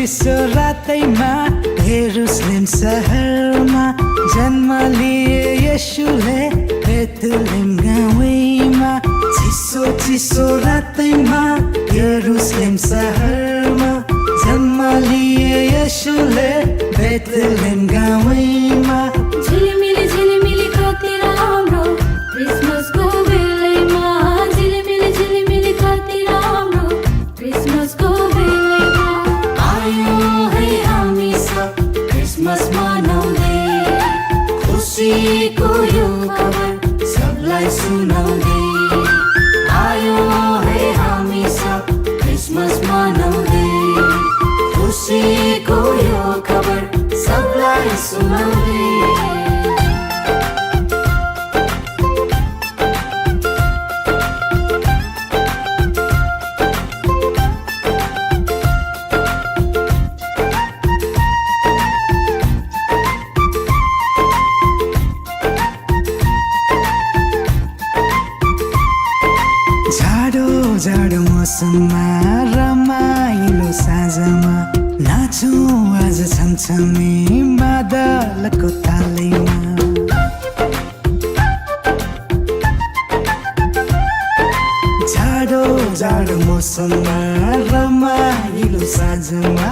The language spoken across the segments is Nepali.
चिसो रातैमा जेरुसलेम सहरमा जन्म लिए येशूले बेथलेहेम गाउँमा। चिसो रातैमा जेरुसलेम सहरमा जन्म लिए येशूले बेथलेहेम गाउँमा। झिलिमिली कति राम्रो क्रिसमसको बेलैमा। झिलिमिली कति राम्रो क्रिसमसको बेलैमा। आयो है हामी सब क्रिसमस मनाउँदै, खुसीको यो खबर सबलाई सुनाउँदै। आयो है हामी सब क्रिसमस मनाउँदै, खुसीको यो खबर सबलाई सुनाउँदै। जाडो मौसममा रमाइलो साँझमा नाचौँ आज छमछमी बादलको तालैमा। जाडो मौसममा रमाइलो साँझमा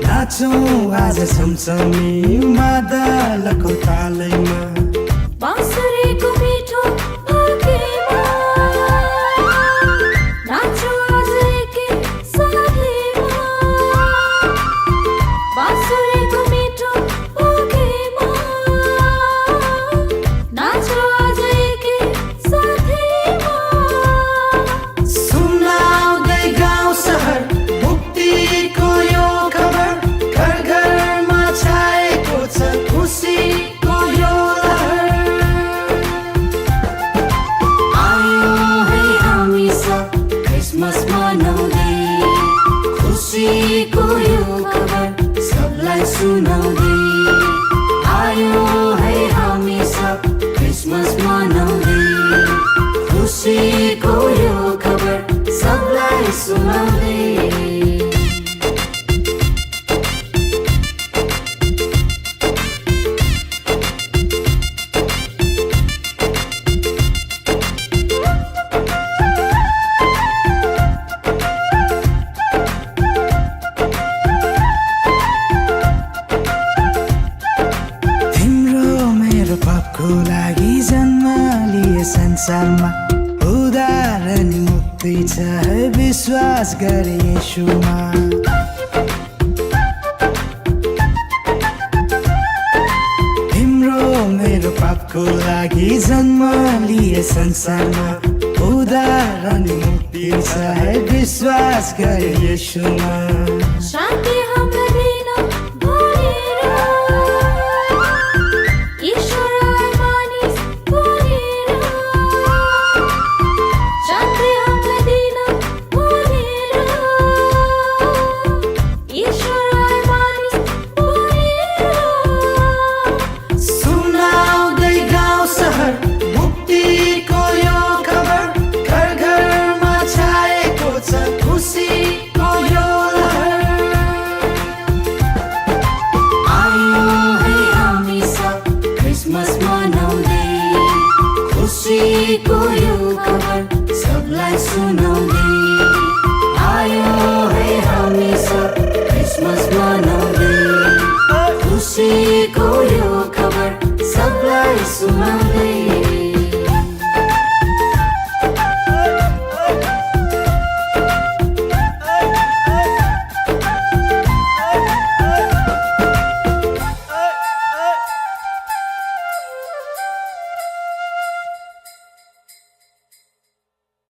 नाचौँ आज छमछमी बादलको तालैमा। बाँसुरीको मिठो भाकेमा नाचौँ आज एकैसाथैमा। बाँसुरीको मिठो भाकेमा नाचौँ आज एकैसाथैमा। सुनाउँदै गाउँ सहर मुक्तिको यो खबर, घर घरमा छाएको छ खुसीको यो लहर। आयो है हामी सब क्रिसमस मनाउँदै, खुसीको यो खबर सबलाई सुनाउँदै। आयो है हामी सब क्रिसमस मनाउँदै, खुसीको यो खबर सबलाई सुनाउँदै। पापको लागि जन्म लिए संसारमा, उद्धार नि मुक्ति छ विश्वास गरे येशूमा। तिम्रो मेरो पापको लागि जन्म लिए संसारमा, उद्धार नि मुक्ति छ विश्वास गरे येशूमा। शान्ति हाम्रो दिन भरेर ईश्वरलाई मानिस बनेर। शान्ति हाम्रो दिन भरेर ईश्वरलाई मानिस बनेर। सुनाउँदै गाउँ सहर मुक्तिको यो खबर, घर घरमा छाएको छ खुसीको यो लहर। आयो है हामी सब क्रिसमस मनाउँदै, खुसीको यो खबर सबलाई सुनाउँदै। आयो है हामी सब क्रिसमस मनाउँदै, खुसीको